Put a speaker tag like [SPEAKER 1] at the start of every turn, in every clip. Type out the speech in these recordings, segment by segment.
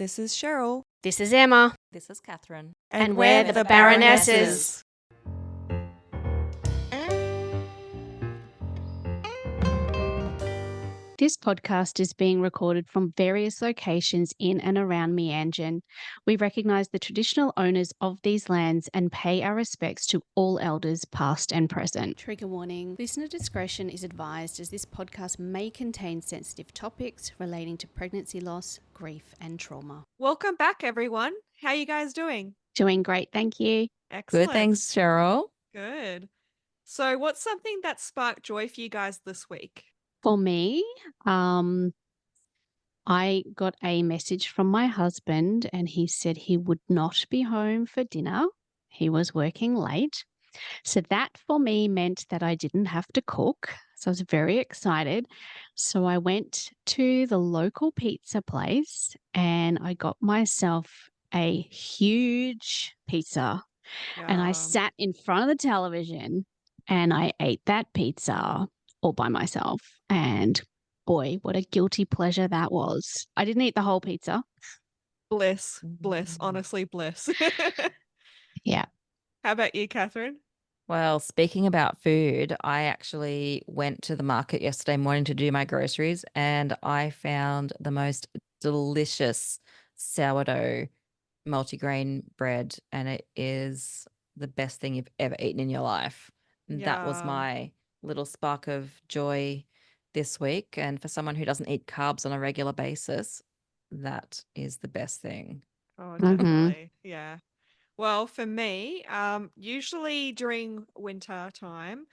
[SPEAKER 1] This is Cheryl.
[SPEAKER 2] This is Emma.
[SPEAKER 3] This is Catherine.
[SPEAKER 2] And we're the Baronesses. This podcast is being recorded from various locations in and around Meanjin. We recognise the traditional owners of these lands and pay our respects to all elders past and present. Trigger warning. Listener discretion is advised as this podcast may contain sensitive topics relating to pregnancy loss, grief and trauma.
[SPEAKER 1] Welcome back, everyone. How are you guys doing?
[SPEAKER 2] Doing great, thank you.
[SPEAKER 1] Excellent.
[SPEAKER 3] Good, thanks, Cheryl.
[SPEAKER 1] Good. So what's something that sparked joy for you guys this week?
[SPEAKER 2] For me, I got a message from my husband and he said he would not be home for dinner. He was working late. So that for me meant that I didn't have to cook. So I was very excited. So I went to the local pizza place and I got myself a huge pizza. And I
[SPEAKER 1] Yum.
[SPEAKER 2] sat in front of the television and I ate that pizza all by myself. And boy, what a guilty pleasure that was. I didn't eat the whole pizza.
[SPEAKER 1] Bliss, honestly, bliss.
[SPEAKER 2] Yeah.
[SPEAKER 1] How about you, Catherine?
[SPEAKER 3] Well, speaking about food, I actually went to the market yesterday morning to do my groceries and I found the most delicious sourdough multigrain bread, and it is the best thing you've ever eaten in your life. That was
[SPEAKER 1] Yum.
[SPEAKER 3] my little spark of joy this week. And for someone who doesn't eat carbs on a regular basis, that is the best thing.
[SPEAKER 1] Oh,
[SPEAKER 2] Mhm.
[SPEAKER 1] definitely. Yeah. Well, for me, usually during winter time,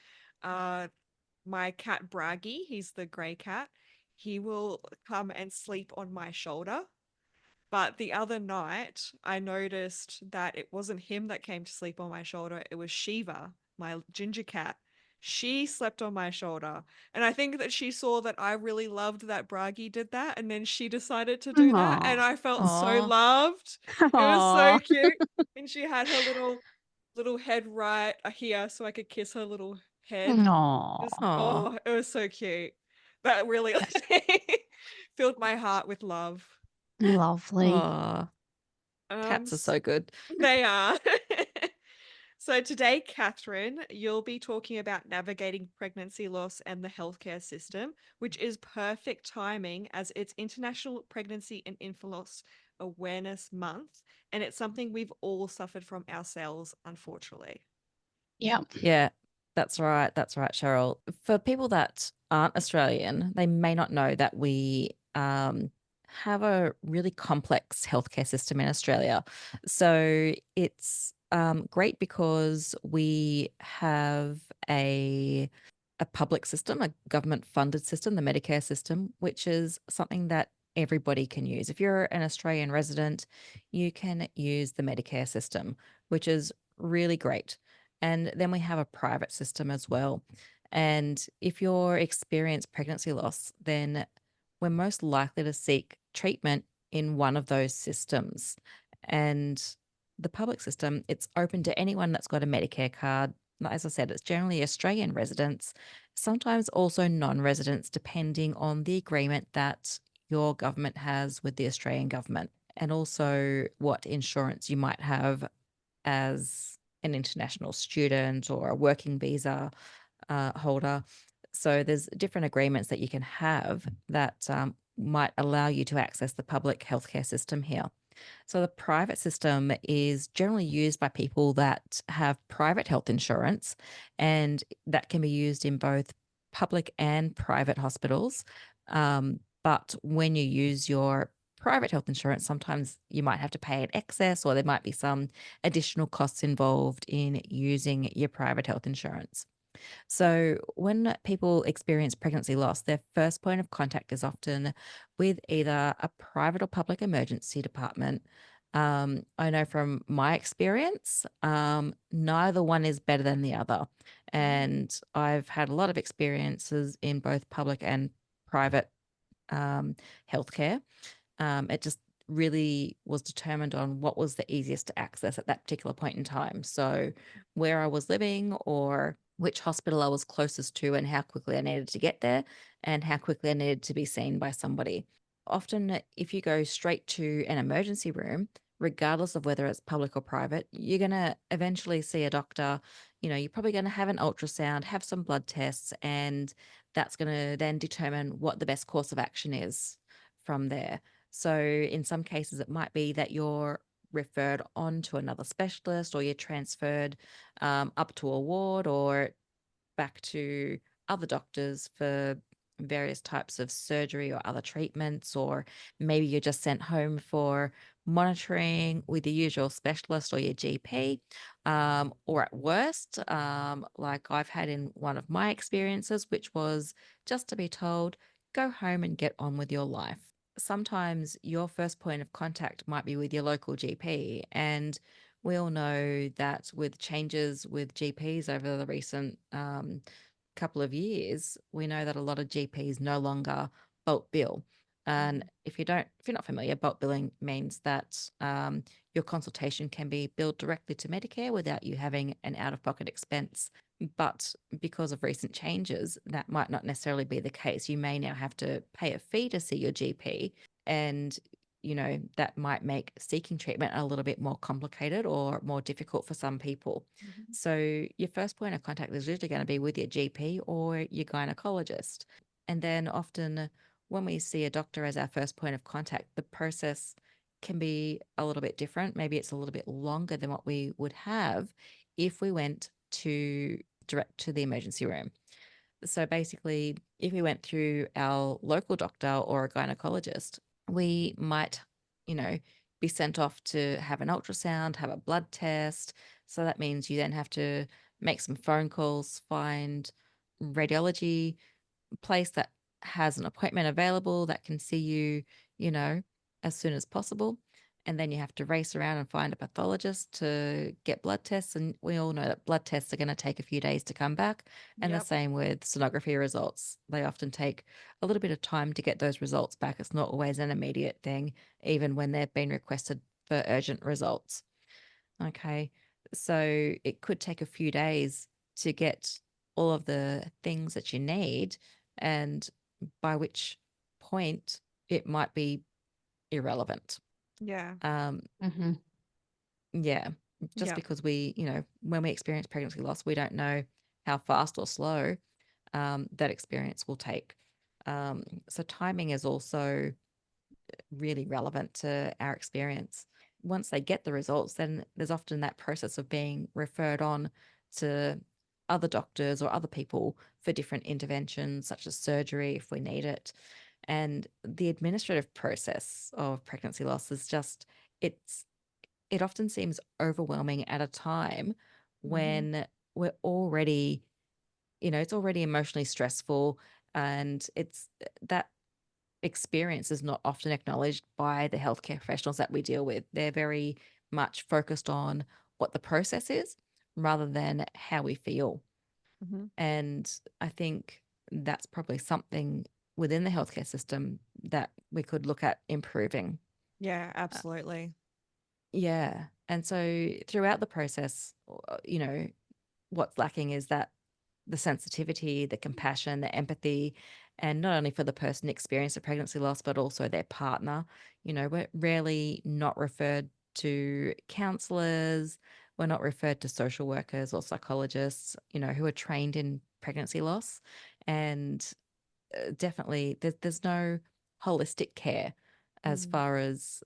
[SPEAKER 1] my cat Braggy, he's the grey cat, he will come and sleep on my shoulder. But the other night, I noticed that it wasn't him that came to sleep on my shoulder. It was Shiva, my ginger cat. She slept on my shoulder. And I think that she saw that I really loved that Bragi did that. And then she decided to do that. And I felt so
[SPEAKER 3] Aw.
[SPEAKER 1] loved. It was
[SPEAKER 2] Aw.
[SPEAKER 1] so cute. And she had her little head right here so I could kiss her little head.
[SPEAKER 2] Aw.
[SPEAKER 1] It was so cute. That really filled my heart with love.
[SPEAKER 2] Lovely.
[SPEAKER 3] Aw. Cats are so good.
[SPEAKER 1] They are. So today, Catherine, you'll be talking about navigating pregnancy loss and the healthcare system, which is perfect timing as it's International Pregnancy and Infant Loss Awareness Month, and it's something we've all suffered from ourselves, unfortunately.
[SPEAKER 2] Yeah.
[SPEAKER 3] Yeah, that's right. That's right, Cheryl. For people that aren't Australian, they may not know that we have a really complex healthcare system in Australia. So it's great because we have a public system, a government funded system, the Medicare system, which is something that everybody can use. If you're an Australian resident, you can use the Medicare system, which is really great. And then we have a private system as well. And if you're experienced pregnancy loss, then we're most likely to seek treatment in one of those systems. And the public system, it's open to anyone that's got a Medicare card. As I said, it's generally Australian residents, sometimes also non-residents, depending on the agreement that your government has with the Australian government, and also what insurance you might have as an international student or a working visa holder. So there's different agreements that you can have that might allow you to access the public healthcare system here. So the private system is generally used by people that have private health insurance, and that can be used in both public and private hospitals. But when you use your private health insurance, sometimes you might have to pay an excess, or there might be some additional costs involved in using your private health insurance. So, when people experience pregnancy loss, their first point of contact is often with either a private or public emergency department. I know from my experience, neither one is better than the other. And I've had a lot of experiences in both public and private healthcare. It just really was determined on what was the easiest to access at that particular point in time. So, where I was living or which hospital I was closest to and how quickly I needed to get there and how quickly I needed to be seen by somebody. often if you go straight to an emergency room, regardless of whether it's public or private, you're going to eventually see a doctor. You're probably going to have an ultrasound, have some blood tests, and that's going to then determine what the best course of action is from there. So in some cases, it might be that you're referred on to another specialist, or you're transferred up to a ward or back to other doctors for various types of surgery or other treatments, or maybe you're just sent home for monitoring with your usual specialist or your GP, or at worst, like I've had in one of my experiences, which was just to be told, go home and get on with your life. Sometimes your first point of contact might be with your local GP, and we all know that with changes with GPs over the recent couple of years, we know that a lot of GPs no longer bulk bill. And if you're not familiar, bulk billing means that your consultation can be billed directly to Medicare without you having an out-of-pocket expense. But because of recent changes, that might not necessarily be the case. You may now have to pay a fee to see your GP, and that might make seeking treatment a little bit more complicated or more difficult for some people.
[SPEAKER 1] Mhm.
[SPEAKER 3] So your first point of contact is usually going to be with your GP or your gynecologist. And then often when we see a doctor as our first point of contact, the process can be a little bit different. Maybe it's a little bit longer than what we would have if we went to direct to the emergency room. So basically, if we went through our local doctor or a gynecologist, we might, be sent off to have an ultrasound, have a blood test. So that means you then have to make some phone calls, find radiology place that has an appointment available that can see you, you know, as soon as possible. And then you have to race around and find a pathologist to get blood tests. And we all know that blood tests are going to take a few days to come back. And the
[SPEAKER 1] Yep.
[SPEAKER 3] same with sonography results. They often take a little bit of time to get those results back. It's not always an immediate thing, even when they've been requested for urgent results. Okay. So it could take a few days to get all of the things that you need, and by which point it might be irrelevant.
[SPEAKER 1] Yeah.
[SPEAKER 2] Mm-hmm.
[SPEAKER 3] Yeah. Just
[SPEAKER 1] Yep.
[SPEAKER 3] because when we experience pregnancy loss, we don't know how fast or slow that experience will take. So timing is also really relevant to our experience. Once they get the results, then there's often that process of being referred on to other doctors or other people for different interventions, such as surgery if we need it. And the administrative process of pregnancy loss is it's, it often seems overwhelming at a time
[SPEAKER 1] Mhm.
[SPEAKER 3] when we're already, it's already emotionally stressful, and that experience is not often acknowledged by the healthcare professionals that we deal with. They're very much focused on what the process is rather than how we feel.
[SPEAKER 1] Mhm.
[SPEAKER 3] And I think that's probably something within the healthcare system that we could look at improving.
[SPEAKER 1] Yeah,
[SPEAKER 3] Uh,
[SPEAKER 1] absolutely.
[SPEAKER 3] yeah. And so throughout the process, what's lacking is that the sensitivity, the compassion, the empathy, and not only for the person experiencing pregnancy loss, but also their partner. We're rarely not referred to counselors. We're not referred to social workers or psychologists, who are trained in pregnancy loss. And definitely there's no holistic care as
[SPEAKER 1] Mm.
[SPEAKER 3] far as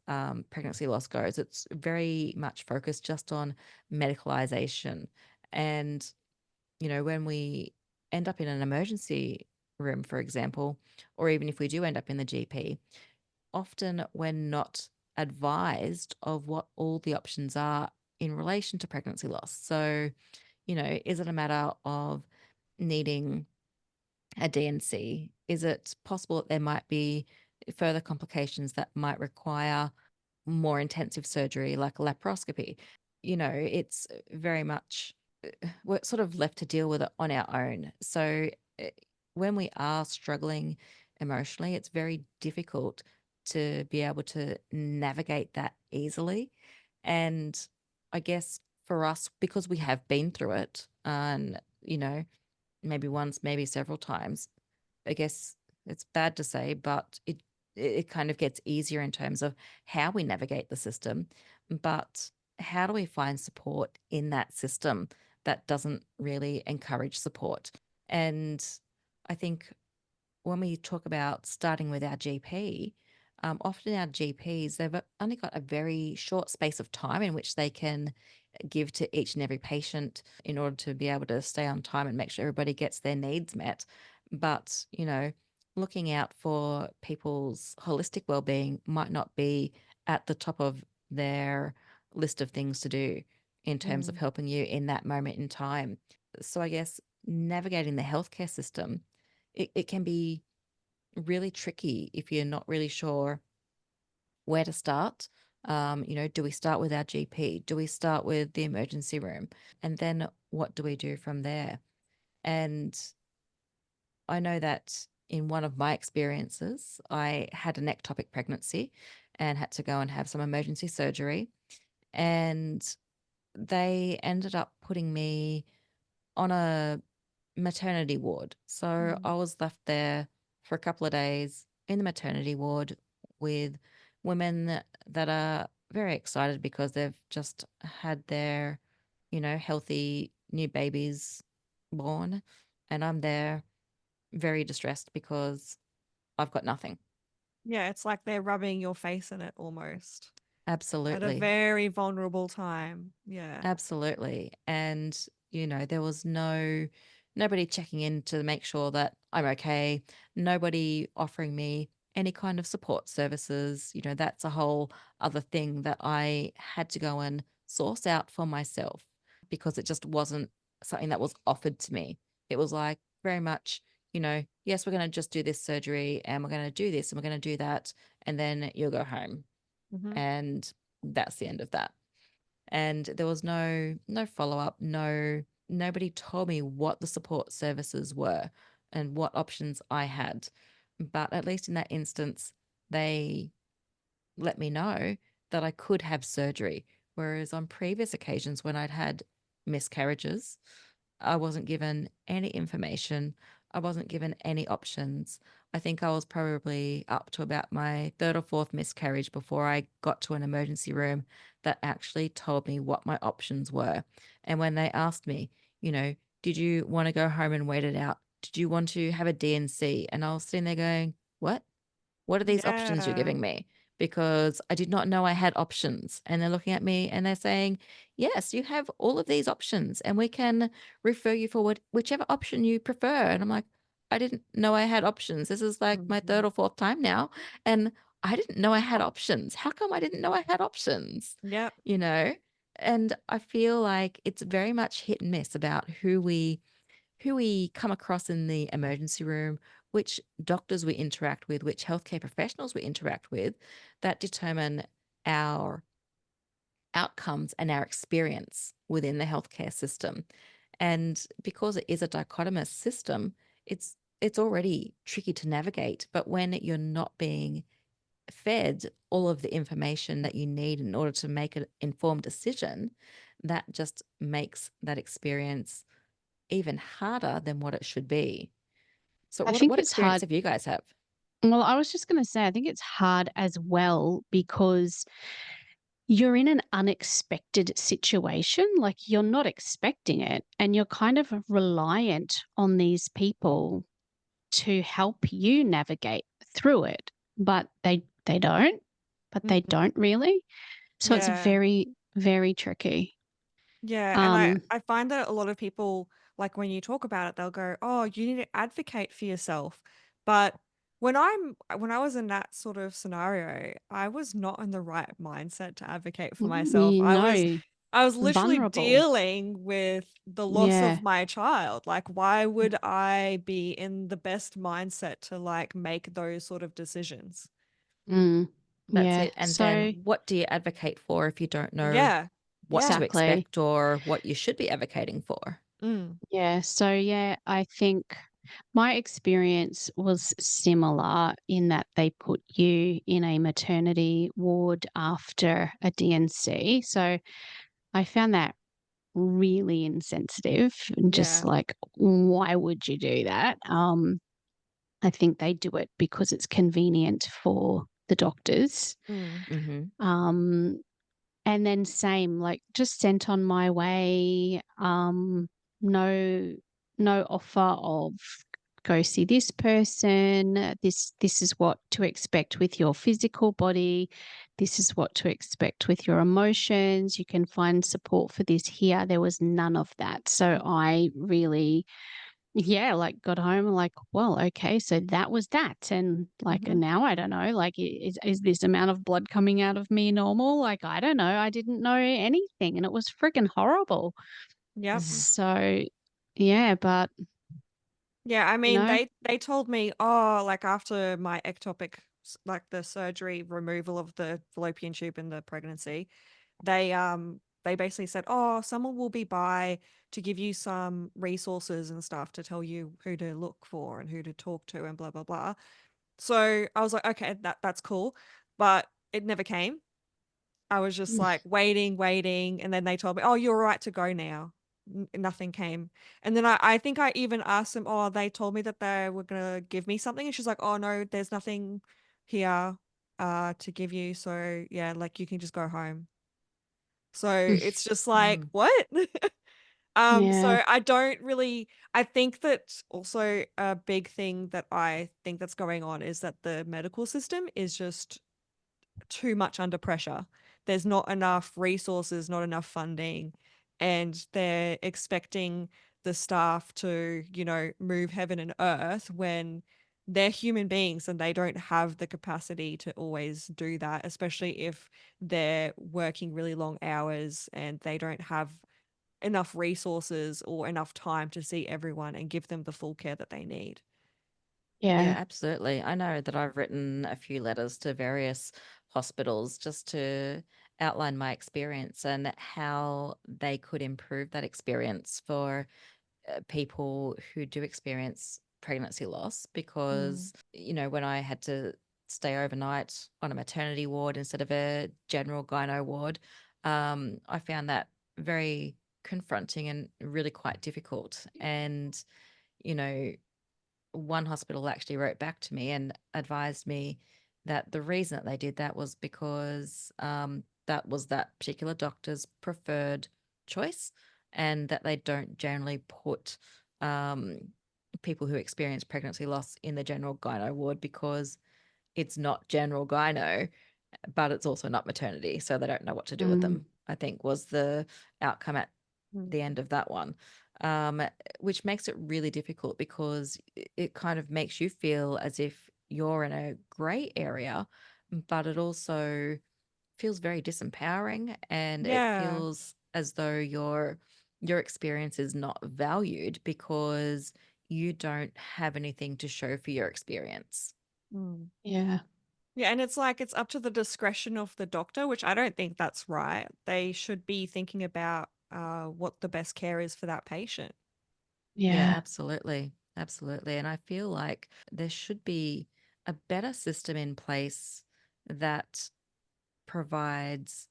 [SPEAKER 3] pregnancy loss goes. It's very much focused just on medicalization. And when we end up in an emergency room, for example, or even if we do end up in the GP, often we're not advised of what all the options are in relation to pregnancy loss. So, is it a matter of needing a DNC? Is it possible that there might be further complications that might require more intensive surgery like laparoscopy? It's very much we're sort of left to deal with it on our own. So uh, when we are struggling emotionally, it's very difficult to be able to navigate that easily. And I guess for us, because we have been through it, and maybe once, maybe several times, I guess it's bad to say, but it it kind of gets easier in terms of how we navigate the system. But how do we find support in that system that doesn't really encourage support? And I think when we talk about starting with our GP, often our GPs, they've only got a very short space of time in which they can give to each and every patient in order to be able to stay on time and make sure everybody gets their needs met. But, looking out for people's holistic well-being might not be at the top of their list of things to do in terms of
[SPEAKER 1] Mm.
[SPEAKER 3] helping you in that moment in time. So I guess navigating the healthcare system, it can be really tricky if you're not really sure where to start. Do we start with our GP? Do we start with the emergency room? And then what do we do from there? And I know that in one of my experiences, I had an ectopic pregnancy and had to go and have some emergency surgery. And they ended up putting me on a maternity ward. So
[SPEAKER 1] Mm.
[SPEAKER 3] I was left there for a couple of days in the maternity ward with women that are very excited because they've just had their, healthy new babies born. And I'm there very distressed because I've got nothing.
[SPEAKER 1] Yeah, it's like they're rubbing your face in it almost at a
[SPEAKER 3] Absolutely.
[SPEAKER 1] very vulnerable time. Yeah.
[SPEAKER 3] Absolutely. And, there was nobody checking in to make sure that I'm okay, nobody offering me any kind of support services. That's a whole other thing that I had to go and source out for myself because it just wasn't something that was offered to me. It was like very much, yes, we're going to just do this surgery and we're going to do this and we're going to do that. And then you'll go home.
[SPEAKER 1] Hmm.
[SPEAKER 3] And that's the end of that. And there was no follow-up, nobody told me what the support services were and what options I had. But at least in that instance, they let me know that I could have surgery. Whereas on previous occasions when I'd had miscarriages, I wasn't given any information. I wasn't given any options. I think I was probably up to about my third or fourth miscarriage before I got to an emergency room that actually told me what my options were. And when they asked me, you know, did you want to go home and wait it out? Did you want to have a DNC? And I was sitting there going, what? What are these options you're
[SPEAKER 1] Yeah.
[SPEAKER 3] giving me? Because I did not know I had options. And they're looking at me and they're saying, yes, you have all of these options and we can refer you for whichever option you prefer. And I'm like, I didn't know I had options. This is like my
[SPEAKER 1] Mhm.
[SPEAKER 3] third or fourth time now. And I didn't know I had options. How come I didn't know I had options?
[SPEAKER 1] Yep.
[SPEAKER 3] You know? And I feel like it's very much hit and miss about who we come across in the emergency room, which doctors we interact with, which healthcare professionals we interact with, that determine our outcomes and our experience within the healthcare system. And because it is a dichotomous system, it's already tricky to navigate. But when you're not being fed all of the information that you need in order to make an informed decision, that just makes that experience even harder than what it should be. So
[SPEAKER 2] I
[SPEAKER 3] what
[SPEAKER 2] think it's
[SPEAKER 3] experience
[SPEAKER 2] hard.
[SPEAKER 3] have you guys have?
[SPEAKER 2] Well, I was just going to say, I think it's hard as well because you're in an unexpected situation. Like you're not expecting it, and you're kind of reliant on these people to help you navigate through it. But they don't, but they
[SPEAKER 1] Mhm.
[SPEAKER 2] don't really. So it's
[SPEAKER 1] Yeah.
[SPEAKER 2] very, very tricky.
[SPEAKER 1] Yeah. And
[SPEAKER 2] Um,
[SPEAKER 1] I find that a lot of people, like when you talk about it, they'll go, "Oh, you need to advocate for yourself." But when I was in that sort of scenario, I was not in the right mindset to advocate for myself.
[SPEAKER 2] you know,
[SPEAKER 1] I was literally
[SPEAKER 2] vulnerable.
[SPEAKER 1] dealing with the loss
[SPEAKER 2] Yeah.
[SPEAKER 1] of my child. Like, why would I be in the best mindset to like make those sort of decisions?
[SPEAKER 2] Mm,
[SPEAKER 3] That's
[SPEAKER 2] yeah.
[SPEAKER 3] it. And then
[SPEAKER 2] So
[SPEAKER 3] what do you advocate for if you don't know
[SPEAKER 1] Yeah.
[SPEAKER 3] what to
[SPEAKER 1] Yeah.
[SPEAKER 2] exactly.
[SPEAKER 3] expect or what you should be advocating for?
[SPEAKER 1] Mm.
[SPEAKER 2] Yeah. So, yeah, I think my experience was similar in that they put you in a maternity ward after a DNC. So I found that really insensitive and just
[SPEAKER 1] Yeah.
[SPEAKER 2] like, why would you do that? I think they do it because it's convenient for the doctors.
[SPEAKER 1] Mm.
[SPEAKER 3] Mm-hmm.
[SPEAKER 2] And then same, like just sent on my way, no no offer of go see this person, this is what to expect with your physical body, this is what to expect with your emotions. You can find support for this here. There was none of that. So I really, yeah, like got home and like, well, okay, so that was that. And like,
[SPEAKER 1] Mhm.
[SPEAKER 2] and now I don't know, like, is this amount of blood coming out of me normal? Like, I don't know. I didn't know anything and it was freaking horrible.
[SPEAKER 1] Yep.
[SPEAKER 3] Mm-hmm.
[SPEAKER 2] So, yeah, but
[SPEAKER 1] Yeah, I
[SPEAKER 2] you
[SPEAKER 1] mean,
[SPEAKER 2] know,
[SPEAKER 1] they told me, oh, like after my ectopic, like the surgery removal of the fallopian tube in the pregnancy, they basically said, oh, someone will be by to give you some resources and stuff to tell you who to look for and who to talk to and blah blah blah. So I was like, okay, that's cool, but it never came. I was just
[SPEAKER 2] mm,
[SPEAKER 1] like waiting, waiting, and then they told me, "Oh, you're all right to go now." Nothing came, and then I think I even asked them, "Oh, they told me that they were gonna give me something," and she's like, "Oh no, there's nothing here, to give you. So yeah, like you can just go home." So
[SPEAKER 2] mm,
[SPEAKER 1] it's just like,
[SPEAKER 3] Mm.
[SPEAKER 1] what?
[SPEAKER 2] yeah,
[SPEAKER 1] So I don't really. I think that also a big thing that I think that's going on is that the medical system is just too much under pressure. There's not enough resources, not enough funding, and they're expecting the staff to, move heaven and earth when they're human beings and they don't have the capacity to always do that, especially if they're working really long hours and they don't have enough resources or enough time to see everyone and give them the full care that they need.
[SPEAKER 3] Yeah,
[SPEAKER 2] yeah,
[SPEAKER 3] absolutely. I know that I've written a few letters to various hospitals just to outline my experience and how they could improve that experience for people who do experience pregnancy loss.
[SPEAKER 1] Mm.
[SPEAKER 3] Because, when I had to stay overnight on a maternity ward instead of a general gyno ward, I found that very confronting and really quite difficult. And, you know, one hospital actually wrote back to me and advised me that the reason that they did that was because that was that particular doctor's preferred choice, and that they don't generally put um, people who experience pregnancy loss in the general gyno ward because it's not general gyno, but it's also not maternity. So they don't know what to do with
[SPEAKER 2] mm,
[SPEAKER 3] them, I think was the outcome at
[SPEAKER 1] Mm.
[SPEAKER 3] the end of that one, um, which makes it really difficult because it kind of makes you feel as if you're in a gray area, but it also feels very disempowering, and it
[SPEAKER 1] Yeah.
[SPEAKER 3] feels as though your experience is not valued because you don't have anything to show for your experience.
[SPEAKER 1] Mm.
[SPEAKER 2] yeah,
[SPEAKER 1] Yeah, and it's like it's up to the discretion of the doctor, which I don't think that's right. They should be thinking about what the best care is for that patient.
[SPEAKER 3] Yeah,
[SPEAKER 2] yeah,
[SPEAKER 3] absolutely. Absolutely. And I feel like there should be a better system in place that provides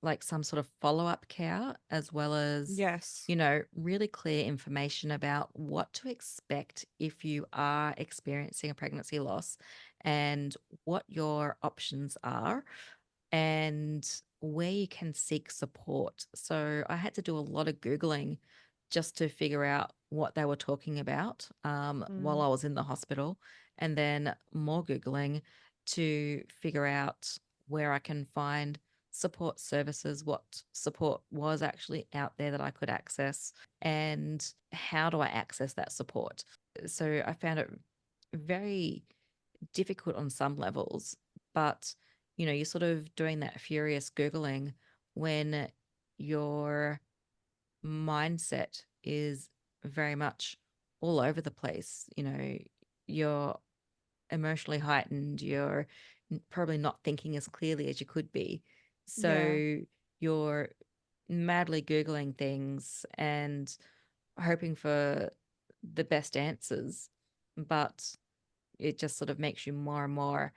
[SPEAKER 3] like some sort of follow up care, as well as,
[SPEAKER 1] Yes.
[SPEAKER 3] really clear information about what to expect if you are experiencing a pregnancy loss and what your options are and where you can seek support. So I had to do a lot of Googling just to figure out what they were talking about while
[SPEAKER 1] Mm.
[SPEAKER 3] I was in the hospital, and then more Googling to figure out where I can find support services, what support was actually out there that I could access, and how do I access that support. So I found it very difficult on some levels, but you're sort of doing that furious Googling when your mindset is very much all over the place. You're emotionally heightened, you're probably not thinking as clearly as you could be.
[SPEAKER 1] Yeah.
[SPEAKER 3] So you're madly Googling things and hoping for the best answers, but it just sort of makes you more and more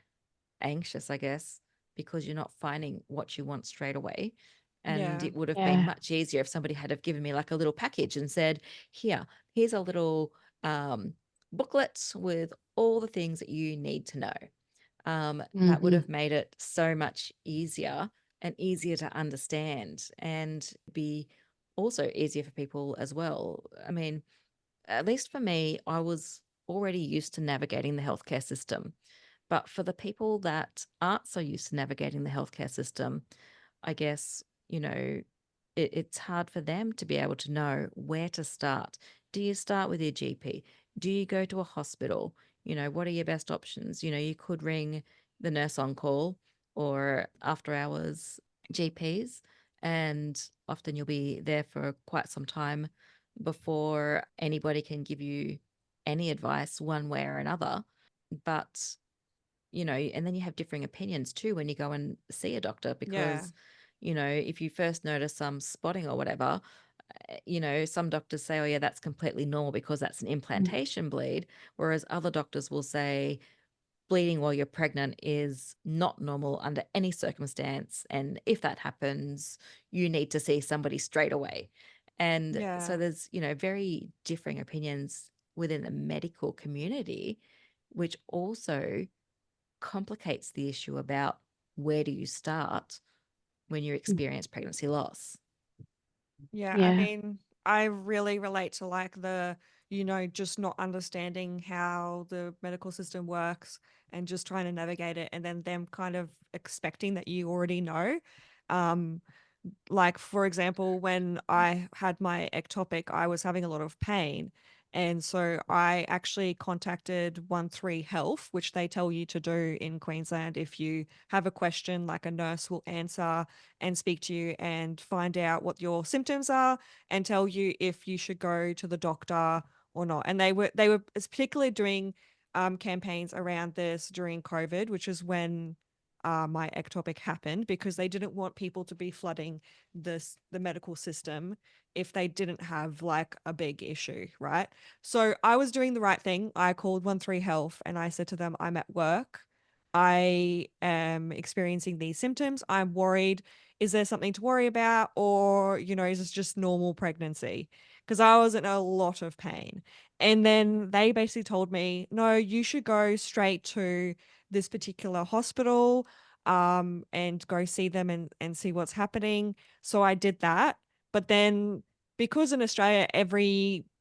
[SPEAKER 3] anxious, I guess, because you're not finding what you want straight away. And
[SPEAKER 1] Yeah.
[SPEAKER 3] it would have been
[SPEAKER 2] yeah,
[SPEAKER 3] much easier if somebody had have given me like a little package and said, here's a little um, booklet with all the things that you need to know. That would
[SPEAKER 2] Hmm.
[SPEAKER 3] have made it so much easier and easier to understand, and be also easier for people as well. I mean, at least for me, I was already used to navigating the healthcare system. But for the people that aren't so used to navigating the healthcare system, I guess, it's hard for them to be able to know where to start. Do you start with your GP? Do you go to a hospital? What are your best options? You could ring the nurse on call or after hours GPs, and often you'll be there for quite some time before anybody can give you any advice one way or another. But and then you have differing opinions too when you go and see a doctor,
[SPEAKER 1] Yeah.
[SPEAKER 3] because, if you first notice some spotting or whatever, some doctors say, oh, yeah, that's completely normal because that's an implantation bleed. Whereas other doctors will say bleeding while you're pregnant is not normal under any circumstance. And if that happens, you need to see somebody straight away. And so
[SPEAKER 1] Yeah.
[SPEAKER 3] there's, very differing opinions within the medical community, which also complicates the issue about where do you start when you experience pregnancy loss.
[SPEAKER 1] Yeah, I
[SPEAKER 2] Yeah.
[SPEAKER 1] mean, I really relate to like just not understanding how the medical system works and just trying to navigate it and then them kind of expecting that you already know. Um, like for example, when I had my ectopic, I was having a lot of pain. And so I actually contacted 13Health, which they tell you to do in Queensland. If you have a question, like a nurse will answer and speak to you and find out what your symptoms are and tell you if you should go to the doctor or not. And they were particularly doing campaigns around this during COVID, which is when my ectopic happened, because they didn't want people to be flooding the medical system if they didn't have like a big issue, right? So I was doing the right thing. I called 13Health and I said to them, I'm at work. I am experiencing these symptoms. I'm worried. Is there something to worry about? Or, is this just normal pregnancy? Because I was in a lot of pain. And then they basically told me, no, you should go straight to this particular hospital and go see them and see what's happening. So I did that. But then because in Australia,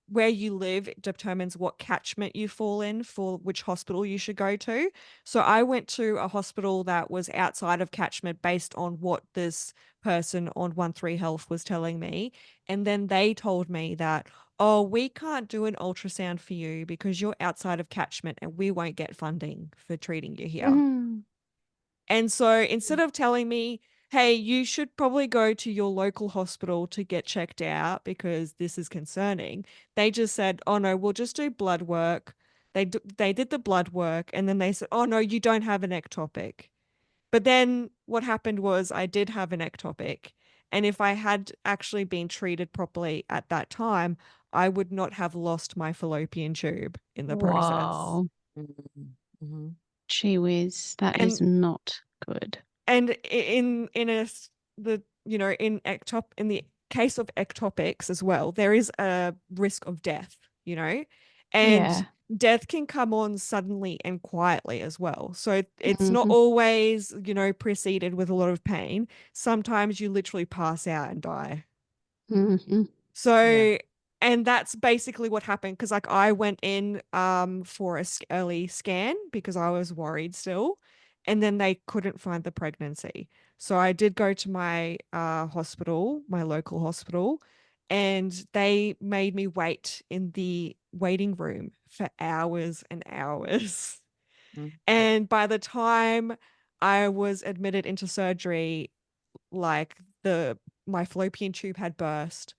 [SPEAKER 1] where you live determines what catchment you fall in for which hospital you should go to. So I went to a hospital that was outside of catchment based on what this person on 13Health was telling me. And then they told me that, oh, we can't do an ultrasound for you because you're outside of catchment and we won't get funding for treating you here.
[SPEAKER 2] Mhm.
[SPEAKER 1] And so instead of telling me, hey, you should probably go to your local hospital to get checked out because this is concerning, they just said, oh no, we'll just do blood work. They did the blood work and then they said, oh no, you don't have an ectopic. But then what happened was I did have an ectopic. And if I had actually been treated properly at that time, I would not have lost my fallopian tube in the process.
[SPEAKER 2] Whoa.
[SPEAKER 3] Mm-hmm.
[SPEAKER 2] Gee whiz. That is
[SPEAKER 1] And
[SPEAKER 2] not good.
[SPEAKER 1] and in a the in the case of ectopics as well, there is a risk of death, and
[SPEAKER 2] Yeah.
[SPEAKER 1] death can come on suddenly and quietly as well. So it's not
[SPEAKER 2] Hmm.
[SPEAKER 1] always, preceded with a lot of pain. Sometimes you literally pass out and die.
[SPEAKER 2] Hmm.
[SPEAKER 3] Yeah.
[SPEAKER 1] So, and that's basically what happened because like I went in for a early scan because I was worried still, and then they couldn't find the pregnancy. So I did go to my hospital, my local hospital, and they made me wait in the waiting room for hours and hours.
[SPEAKER 3] Mm.
[SPEAKER 1] And by the time I was admitted into surgery, like my fallopian tube had burst.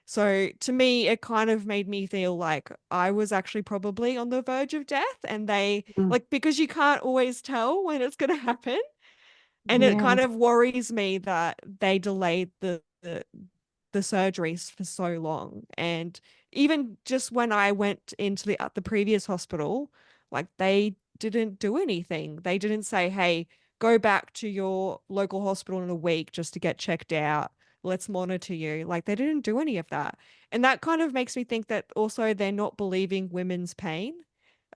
[SPEAKER 1] So to me, it kind of made me feel like I was actually probably on the verge of death. And they like, because you can't always tell when it's going to happen. And it
[SPEAKER 2] Yeah.
[SPEAKER 1] kind of worries me that they delayed the surgeries for so long. And even just when I went into the previous hospital, like they didn't do anything. They didn't say, "Hey, go back to your local hospital in a week just to get checked out. Let's monitor you." Like they didn't do any of that. And that kind of makes me think that also they're not believing women's pain.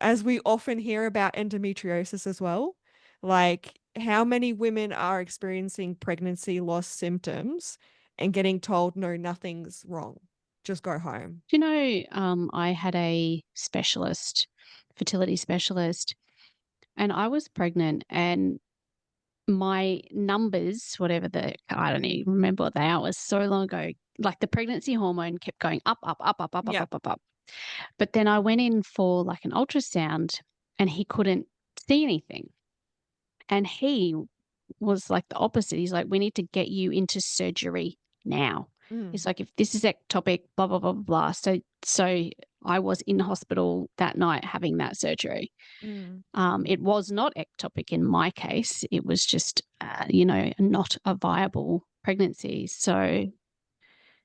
[SPEAKER 1] as we often hear about endometriosis as well. Like, how many women are experiencing pregnancy loss symptoms and getting told, no, nothing's wrong, just go home.
[SPEAKER 2] Do you know, I had a specialist, fertility specialist, and I was pregnant, and my numbers, whatever I don't even remember what they are, it was so long ago. Like the pregnancy hormone kept going up, up, up, up, up, up,
[SPEAKER 1] Yeah.
[SPEAKER 2] up, up, up. But then I went in for like an ultrasound and he couldn't see anything. And he was like the opposite. He's like, we need to get you into surgery now.
[SPEAKER 1] Mm,
[SPEAKER 2] He's like, if this is ectopic, blah, blah, blah, blah, blah. So I was in hospital that night having that surgery.
[SPEAKER 1] mm,
[SPEAKER 2] It was not ectopic in my case. It was just, not a viable pregnancy. So,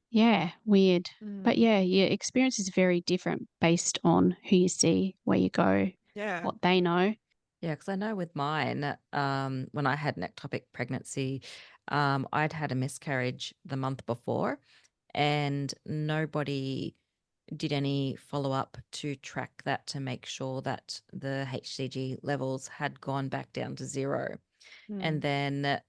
[SPEAKER 2] yeah, weird. But
[SPEAKER 1] mm.
[SPEAKER 2] yeah, your experience is very different based on who you see, where you go,
[SPEAKER 1] Yeah.
[SPEAKER 2] what they know.
[SPEAKER 3] Yeah, because I know with mine, when I had an ectopic pregnancy, I'd had a miscarriage the month before, and nobody did any follow up to track that to make sure that the HCG levels had gone back down to zero. And
[SPEAKER 1] Mm,
[SPEAKER 3] then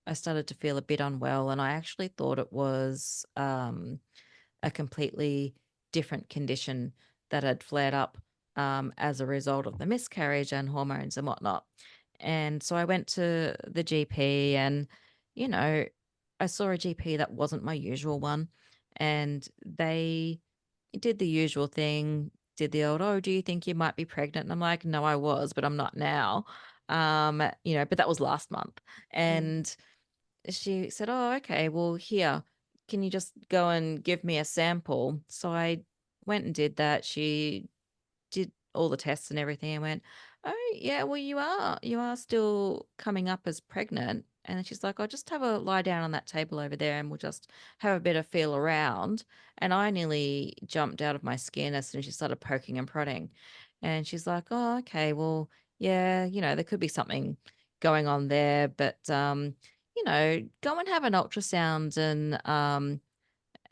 [SPEAKER 3] I started to feel a bit unwell, and I actually thought it was a completely different condition that had flared up as a result of the miscarriage and hormones and whatnot. And so I went to the GP, and, you know, I saw a GP that wasn't my usual one. And they did the usual thing, did the old, oh, do you think you might be pregnant? And I'm like, no, I was, but I'm not now. But that was last month.
[SPEAKER 1] mm,
[SPEAKER 3] And she said, oh, okay, well, here, can you just go and give me a sample? So I went and did that. She did all the tests and everything and went, oh, yeah, well, you are still coming up as pregnant. And then she's like, I'll just have a lie down on that table over there and we'll just have a bit of feel around. And I nearly jumped out of my skin as soon as she started poking and prodding. And she's like, oh, okay, well, yeah, there could be something going on there, but go and have an ultrasound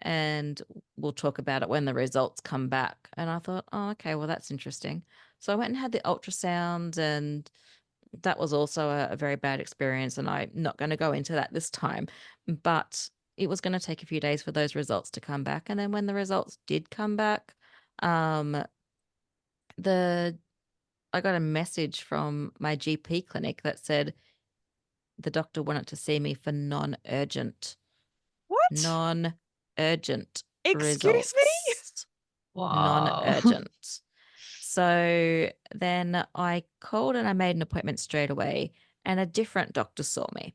[SPEAKER 3] and we'll talk about it when the results come back. And I thought, oh, okay, well, that's interesting. So I went and had the ultrasound, and that was also a very bad experience. And I'm not going to go into that this time, but it was going to take a few days for those results to come back. And then when the results did come back, um, the I got a message from my GP clinic that said the doctor wanted to see me for non-urgent
[SPEAKER 1] What?
[SPEAKER 3] non-urgent
[SPEAKER 1] Excuse me?
[SPEAKER 3] results.
[SPEAKER 2] Whoa.
[SPEAKER 3] Non-urgent. So then I called and I made an appointment straight away, and a different doctor saw me.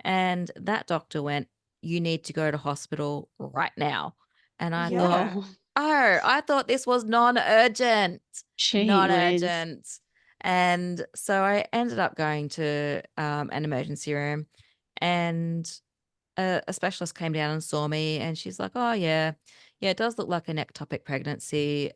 [SPEAKER 3] And that doctor went, you need to go to hospital right now. And I thought,
[SPEAKER 1] Yeah.
[SPEAKER 2] Whoa.
[SPEAKER 3] oh, I thought this was non-urgent.
[SPEAKER 2] Gee whiz.
[SPEAKER 3] Non-urgent. And so I ended up going to an emergency room, and a specialist came down and saw me, and she's like, oh yeah, it does look like an ectopic pregnancy.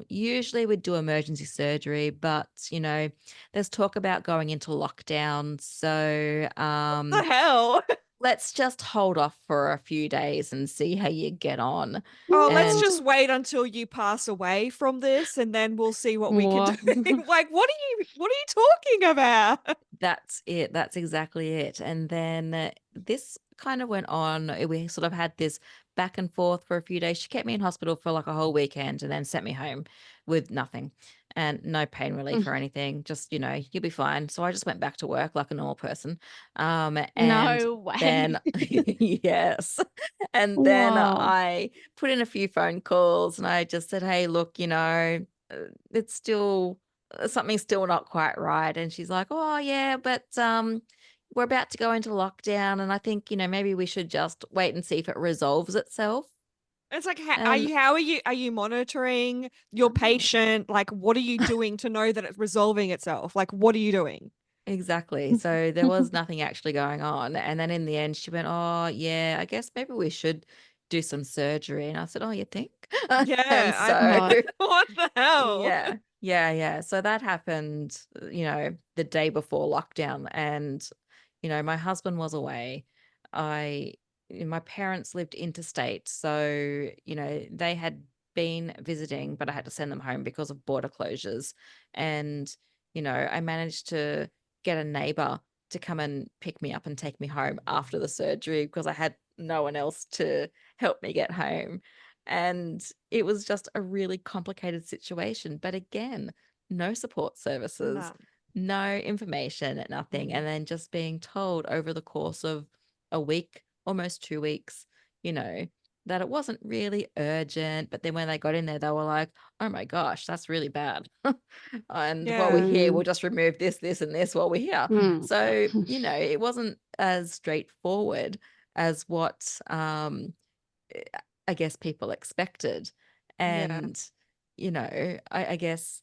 [SPEAKER 3] Usually we'd do emergency surgery, but there's talk about going into lockdown, so
[SPEAKER 1] The hell?
[SPEAKER 3] let's just hold off for a few days and see how you get on.
[SPEAKER 1] Oh, let's
[SPEAKER 3] And
[SPEAKER 2] What?
[SPEAKER 1] just wait until you pass away from this and then we'll see what we can do.
[SPEAKER 2] What?
[SPEAKER 1] Like, what are you talking about?
[SPEAKER 3] that's it. That's exactly it. And then this kind of went on. We sort of had this back and forth for a few days. She kept me in hospital for like a whole weekend and then sent me home with nothing and no pain relief or anything. Just, you'll be fine. So I just went back to work like a normal person. And
[SPEAKER 2] No way.
[SPEAKER 3] then, yes. And then
[SPEAKER 2] Wow.
[SPEAKER 3] I put in a few phone calls and I just said, hey, look, it's still something's still not quite right. And she's like, oh yeah, but we're about to go into lockdown, and I think maybe we should just wait and see if it resolves itself.
[SPEAKER 1] It's like,
[SPEAKER 3] And
[SPEAKER 1] are you monitoring your patient? Like, what are you doing to know that it's resolving itself? Like, what are you doing?
[SPEAKER 3] exactly, so there was nothing actually going on. And then in the end she went, oh yeah, I guess maybe we should do some surgery. And I said, oh, you think? And
[SPEAKER 1] Yeah,
[SPEAKER 3] so
[SPEAKER 2] What?
[SPEAKER 1] what the hell?
[SPEAKER 3] yeah, yeah, so that happened the day before lockdown. And my husband was away. I My parents lived interstate, so they had been visiting, but I had to send them home because of border closures. And, I managed to get a neighbor to come and pick me up and take me home after the surgery because I had no one else to help me get home. And it was just a really complicated situation. But again, no support services,
[SPEAKER 1] No.
[SPEAKER 3] no information, nothing.
[SPEAKER 1] Mm.
[SPEAKER 3] And then just being told over the course of a week, almost 2 weeks, you know, that it wasn't really urgent. But then when they got in there, they were like, oh my gosh, that's really bad. And while we're
[SPEAKER 1] Yeah.
[SPEAKER 3] here, we'll
[SPEAKER 2] Mm,
[SPEAKER 3] just remove this, this, and this while we're here.
[SPEAKER 2] mm.
[SPEAKER 3] So, it wasn't as straightforward as what eh, I guess people expected.
[SPEAKER 1] Yeah.
[SPEAKER 3] And, I guess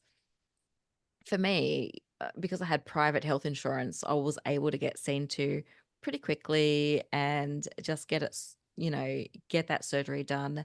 [SPEAKER 3] for me, because I had private health insurance, I was able to get seen to pretty quickly and just get that surgery done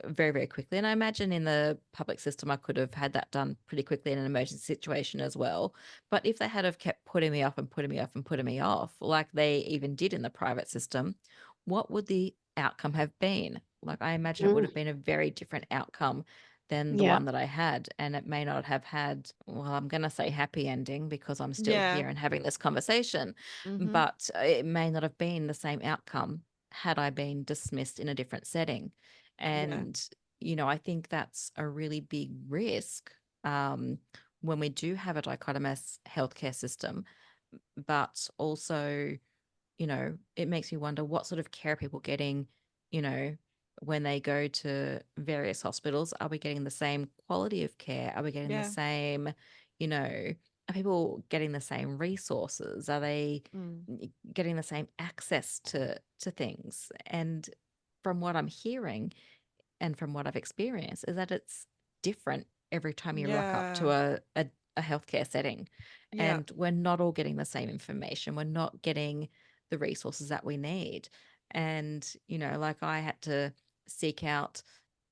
[SPEAKER 3] very, very quickly. And I imagine in the public system, I could have had that done pretty quickly in an emergency situation as well. But if they had have kept putting me off and putting me off and putting me off, like they even did in the private system, what would the outcome have been? Like I imagine it would
[SPEAKER 2] Mm,
[SPEAKER 3] have been a very different outcome than the
[SPEAKER 2] yeah.
[SPEAKER 3] one that I had. And it may not have had, well, I'm going to say happy ending because I'm still
[SPEAKER 1] Yeah.
[SPEAKER 3] here and having this conversation,
[SPEAKER 1] Mm-hmm.
[SPEAKER 3] but it may not have been the same outcome had I been dismissed in a different setting.
[SPEAKER 1] Yeah.
[SPEAKER 3] And, I think that's a really big risk um, when we do have a dichotomous healthcare system, but also it makes me wonder what sort of care are people getting, you know, when they go to various hospitals. Are we getting the same quality of care? Are we getting the
[SPEAKER 1] Yeah.
[SPEAKER 3] same, are people getting the same resources? Are they
[SPEAKER 1] Mm.
[SPEAKER 3] getting the same access to things? And from what I'm hearing and from what I've experienced is that it's different every time you rock up to
[SPEAKER 1] Yeah.
[SPEAKER 3] a healthcare setting.
[SPEAKER 1] Yeah.
[SPEAKER 3] And we're not all getting the same information. We're not getting the resources that we need. And, like I had to seek out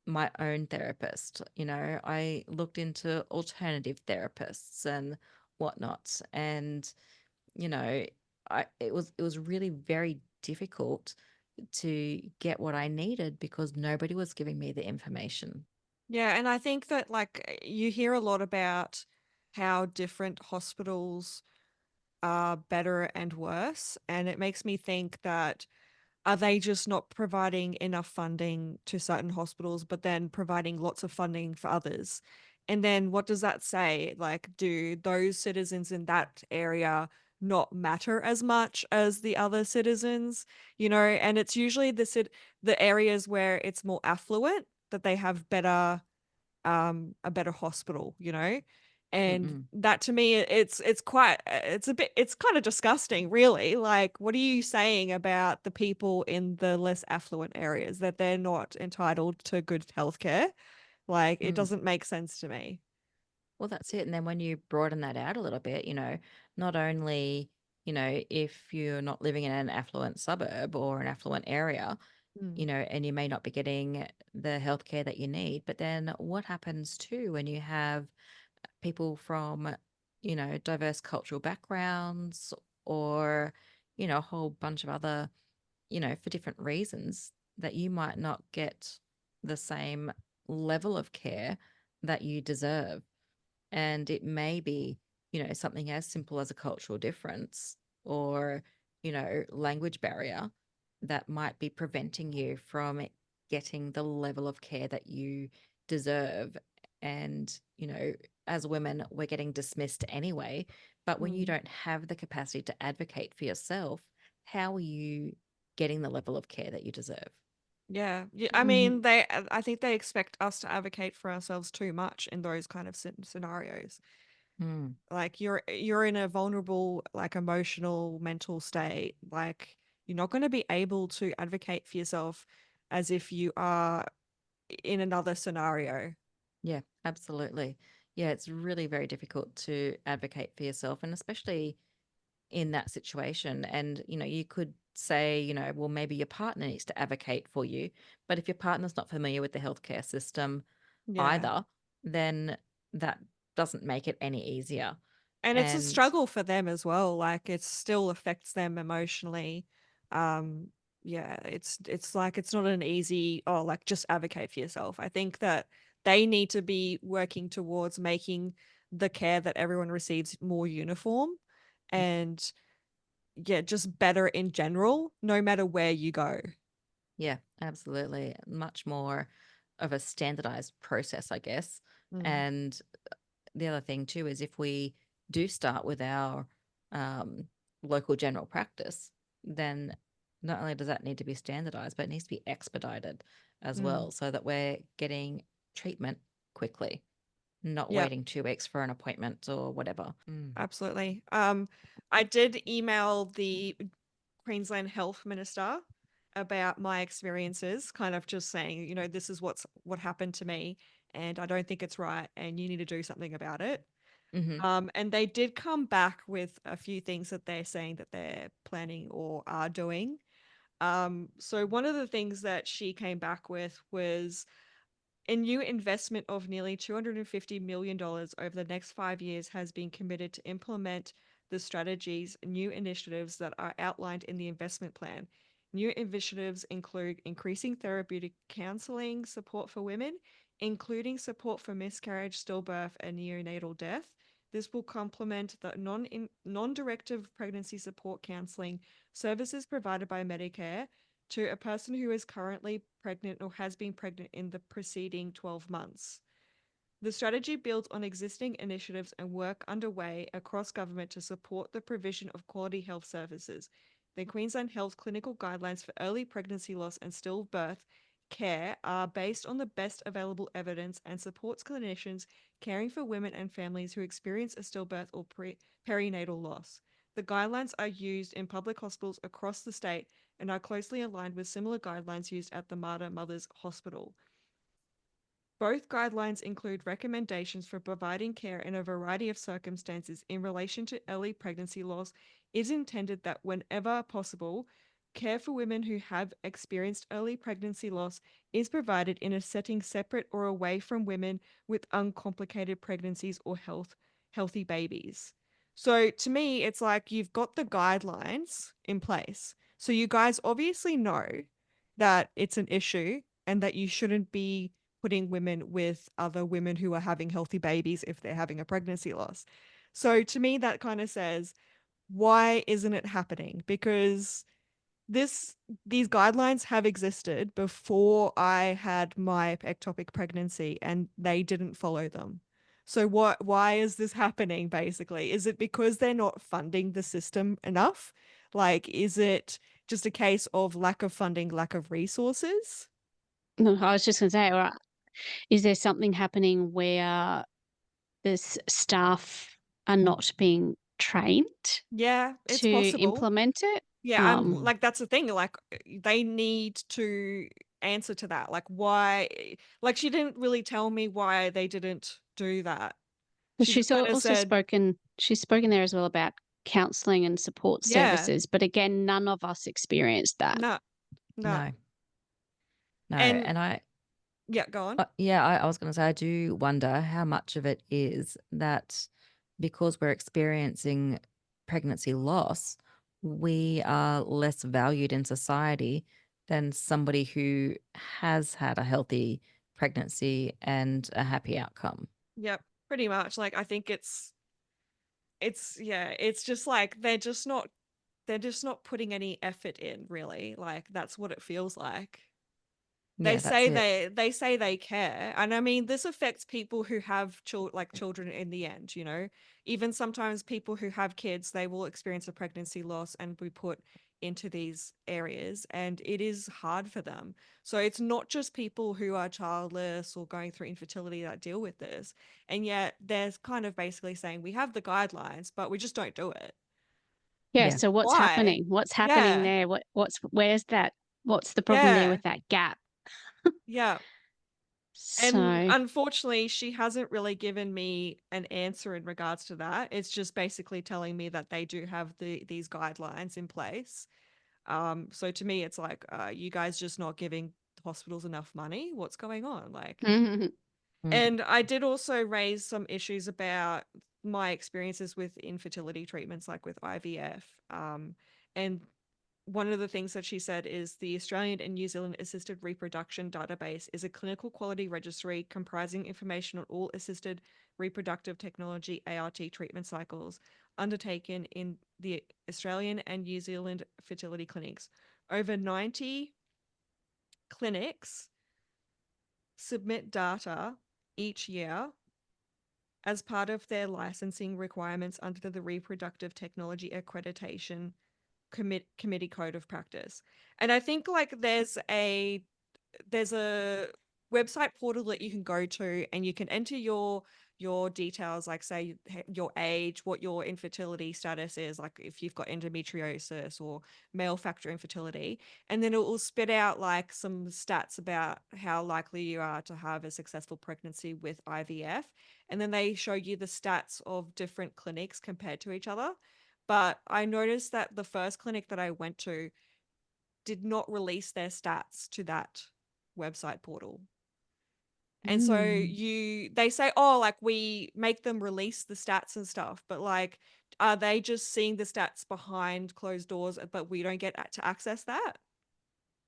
[SPEAKER 3] my own therapist. I looked into alternative therapists and whatnot. And, you know, it was really very difficult to get what I needed because nobody was giving me the information.
[SPEAKER 1] Yeah. And I think that you hear a lot about how different hospitals are better and worse. And it makes me think that are they just not providing enough funding to certain hospitals, but then providing lots of funding for others? And then what does that say? Like, do those citizens in that area not matter as much as the other citizens? And it's usually the areas where it's more affluent that they have a better hospital. And
[SPEAKER 3] Mm-mm.
[SPEAKER 1] that to me it's quite it's kind of disgusting, really. Like, what are you saying about the people in the less affluent areas, that they're not entitled to good healthcare? Like, it
[SPEAKER 3] Mm.
[SPEAKER 1] doesn't make sense to me.
[SPEAKER 3] Well, that's it. And then when you broaden that out a little bit, not only, if you're not living in an affluent suburb or an affluent area,
[SPEAKER 1] Mm.
[SPEAKER 3] and you may not be getting the healthcare that you need, but then what happens too when you have people from, diverse cultural backgrounds or, a whole bunch of other, for different reasons that you might not get the same level of care that you deserve. And it may be, something as simple as a cultural difference or, language barrier that might be preventing you from getting the level of care that you deserve. And, as women, we're getting dismissed anyway. But when you
[SPEAKER 1] Mm.
[SPEAKER 3] don't have the capacity to advocate for yourself, how are you getting the level of care that you deserve?
[SPEAKER 1] Yeah. Yeah, I
[SPEAKER 2] Mm,
[SPEAKER 1] mean, I think they expect us to advocate for ourselves too much in those kind of scenarios.
[SPEAKER 3] Hmm.
[SPEAKER 1] Like, you're in a vulnerable, like, emotional, mental state. Like, you're not going to be able to advocate for yourself as if you are in another scenario.
[SPEAKER 3] Yeah, absolutely. Yeah, it's really very difficult to advocate for yourself, and especially in that situation. And, you could say, well, maybe your partner needs to advocate for you. But if your partner's not familiar with the healthcare system
[SPEAKER 1] Yeah.
[SPEAKER 3] either, then that doesn't make it any easier.
[SPEAKER 1] And it's a
[SPEAKER 3] And
[SPEAKER 1] struggle for them as well. Like, it still affects them emotionally. Um, yeah, it's like it's not an easy, oh, like, just advocate for yourself. I think that they need to be working towards making the care that everyone receives more uniform and yeah, just better in general, no matter where you go.
[SPEAKER 3] Yeah, absolutely. Much more of a standardized process, I guess.
[SPEAKER 1] Mm.
[SPEAKER 3] And the other thing too is if we do start with our local general practice, then not only does that need to be standardized, but it needs to be expedited as
[SPEAKER 1] Mm.
[SPEAKER 3] well, so that we're getting treatment quickly, not
[SPEAKER 1] Yep.
[SPEAKER 3] waiting 2 weeks for an appointment or whatever.
[SPEAKER 1] Absolutely. I did email the Queensland Health Minister about my experiences, kind of just saying, you know, this is what happened to me, and I don't think it's right, and you need to do something about it.
[SPEAKER 3] Mm-hmm.
[SPEAKER 1] And they did come back with a few things that they're saying that they're planning or are doing. So one of the things that she came back with was a new investment of nearly $250 million over the next 5 years has been committed to implement the strategies, new initiatives that are outlined in the investment plan. New initiatives include increasing therapeutic counseling support for women, including support for miscarriage, stillbirth, and neonatal death. This will complement the non-directive pregnancy support counseling services provided by Medicare to a person who is currently pregnant or has been pregnant in the preceding 12 months. The strategy builds on existing initiatives and work underway across government to support the provision of quality health services. The Queensland Health Clinical Guidelines for Early Pregnancy Loss and Stillbirth Care are based on the best available evidence and supports clinicians caring for women and families who experience a stillbirth or perinatal loss. The guidelines are used in public hospitals across the state and are closely aligned with similar guidelines used at the Mater Mothers Hospital. Both guidelines include recommendations for providing care in a variety of circumstances in relation to early pregnancy loss. Is intended that whenever possible, care for women who have experienced early pregnancy loss is provided in a setting separate or away from women with uncomplicated pregnancies or healthy babies. So to me, it's like you've got the guidelines in place. So you guys obviously know that it's an issue and that you shouldn't be putting women with other women who are having healthy babies if they're having a pregnancy loss. So to me, that kind of says, why isn't it happening? Because this these guidelines have existed before I had my ectopic pregnancy and they didn't follow them. So why is this happening basically? Is it because they're not funding the system enough? Like, is it just a case of lack of funding, lack of resources?
[SPEAKER 2] No, I was just going to say, all right, is there something happening where this staff are not being trained
[SPEAKER 1] Yeah, it's
[SPEAKER 2] to
[SPEAKER 1] possible.
[SPEAKER 2] implement it?
[SPEAKER 1] Yeah, and
[SPEAKER 2] Um,
[SPEAKER 1] like that's the thing, like they need to answer to that. Like why like she didn't really tell me why they didn't do that.
[SPEAKER 2] but
[SPEAKER 1] She just
[SPEAKER 2] she's
[SPEAKER 1] kind of
[SPEAKER 2] also
[SPEAKER 1] said,
[SPEAKER 2] spoken there as well about counselling and support
[SPEAKER 1] yeah,
[SPEAKER 2] services. But again, none of us experienced that.
[SPEAKER 1] no, no.
[SPEAKER 3] No, no.
[SPEAKER 1] And
[SPEAKER 3] And
[SPEAKER 1] yeah, go on.
[SPEAKER 3] yeah, I was going to say, I do wonder how much of it is that because we're experiencing pregnancy loss, we are less valued in society than somebody who has had a healthy pregnancy and a happy outcome.
[SPEAKER 1] Yep, pretty much. Like I think it's yeah, it's just like they're just not putting any effort in really. Like that's what it feels like.
[SPEAKER 3] Yeah, that's it.
[SPEAKER 1] They say they care, and I mean this affects people who have children in the end, you know. Even sometimes people who have kids, they will experience a pregnancy loss and be put into these areas, and it is hard for them. So it's not just people who are childless or going through infertility that deal with this, and yet they're kind of basically saying we have the guidelines, but we just don't do it.
[SPEAKER 2] Yeah.
[SPEAKER 3] Yeah.
[SPEAKER 2] So what's
[SPEAKER 1] Why?
[SPEAKER 2] happening? What's happening
[SPEAKER 1] Yeah,
[SPEAKER 2] there? Where's that? What's the problem there
[SPEAKER 1] yeah,
[SPEAKER 2] with that gap?
[SPEAKER 1] yeah. And
[SPEAKER 2] So,
[SPEAKER 1] unfortunately, she hasn't really given me an answer in regards to that. It's just basically telling me that they do have these guidelines in place. So to me, it's like, you guys just not giving hospitals enough money? What's going on? Like,
[SPEAKER 2] mhm.
[SPEAKER 3] Mm.
[SPEAKER 1] and I did also raise some issues about my experiences with infertility treatments, like with IVF. And one of the things that she said is the Australian and New Zealand Assisted Reproduction Database is a clinical quality registry comprising information on all assisted reproductive technology ART treatment cycles undertaken in the Australian and New Zealand fertility clinics. Over 90 clinics submit data each year as part of their licensing requirements under the Reproductive Technology Accreditation Committee Code of Practice. And I think like there's a website portal that you can go to and you can enter your details, like say your age, what your infertility status is, like if you've got endometriosis or male factor infertility, and then it will spit out like some stats about how likely you are to have a successful pregnancy with IVF. And then they show you the stats of different clinics compared to each other. But I noticed that the first clinic that I went to did not release their stats to that website portal. And so they say, oh, like we make them release the stats and stuff, but like, are they just seeing the stats behind closed doors, but we don't get to access that?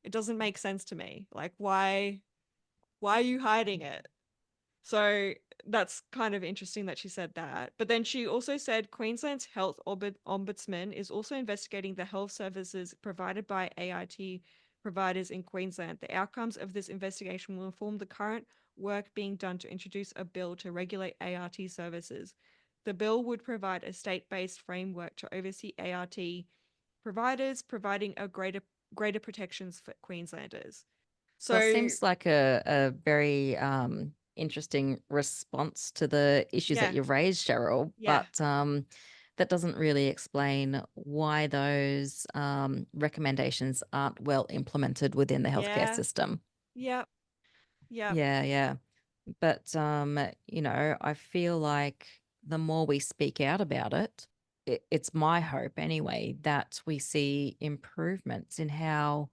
[SPEAKER 1] It doesn't make sense to me. Like, why are you hiding it? So that's kind of interesting that she said that. But then she also said Queensland's Health Ombudsman is also investigating the health services provided by AIT providers in Queensland. The outcomes of this investigation will inform the current work being done to introduce a bill to regulate ART services. The bill would provide a state-based framework to oversee ART providers, providing a greater protections for Queenslanders.
[SPEAKER 3] Well, it
[SPEAKER 1] So
[SPEAKER 3] seems like a very interesting response to the issues that
[SPEAKER 1] yeah,
[SPEAKER 3] you've raised, Cheryl.
[SPEAKER 1] yeah,
[SPEAKER 3] But that doesn't really explain why those recommendations aren't well implemented within the healthcare
[SPEAKER 1] yeah,
[SPEAKER 3] system.
[SPEAKER 1] yeah, yeah,
[SPEAKER 3] Yeah, yeah. But I feel like the more we speak out about it, it's my hope anyway that we see improvements in how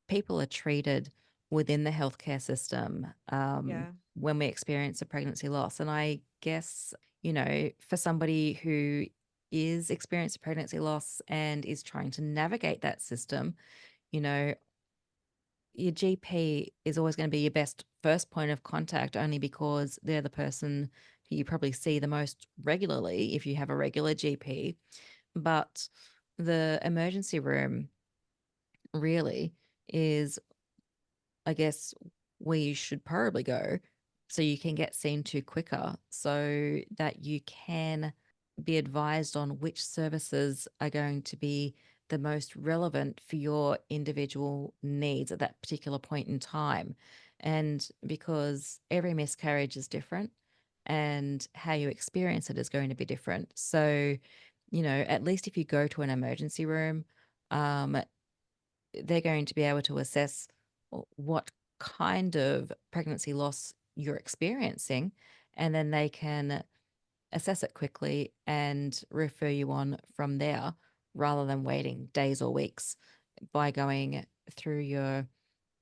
[SPEAKER 3] people are treated within the healthcare system
[SPEAKER 1] yeah,
[SPEAKER 3] when we experience a pregnancy loss. And I guess, for somebody who is experiencing pregnancy loss and is trying to navigate that system, you know, your GP is always going to be your best first point of contact, only because they're the person who you probably see the most regularly if you have a regular GP. But the emergency room really is, I guess, where you should probably go so you can get seen to quicker, so that you can be advised on which services are going to be the most relevant for your individual needs at that particular point in time. And because every miscarriage is different and how you experience it is going to be different. So, at least if you go to an emergency room, um, they're going to be able to assess what kind of pregnancy loss you're experiencing, and then they can assess it quickly and refer you on from there rather than waiting days or weeks by going through your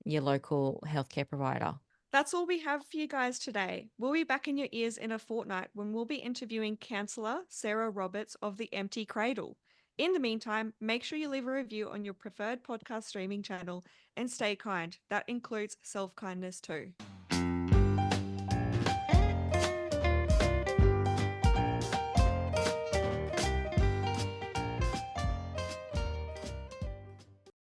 [SPEAKER 3] local healthcare provider.
[SPEAKER 1] That's all we have for you guys today. We'll be back in your ears in a fortnight when we'll be interviewing counsellor Sarah Roberts of the Empty Cradle. In the meantime, make sure you leave a review on your preferred podcast streaming channel and stay kind. That includes self-kindness too.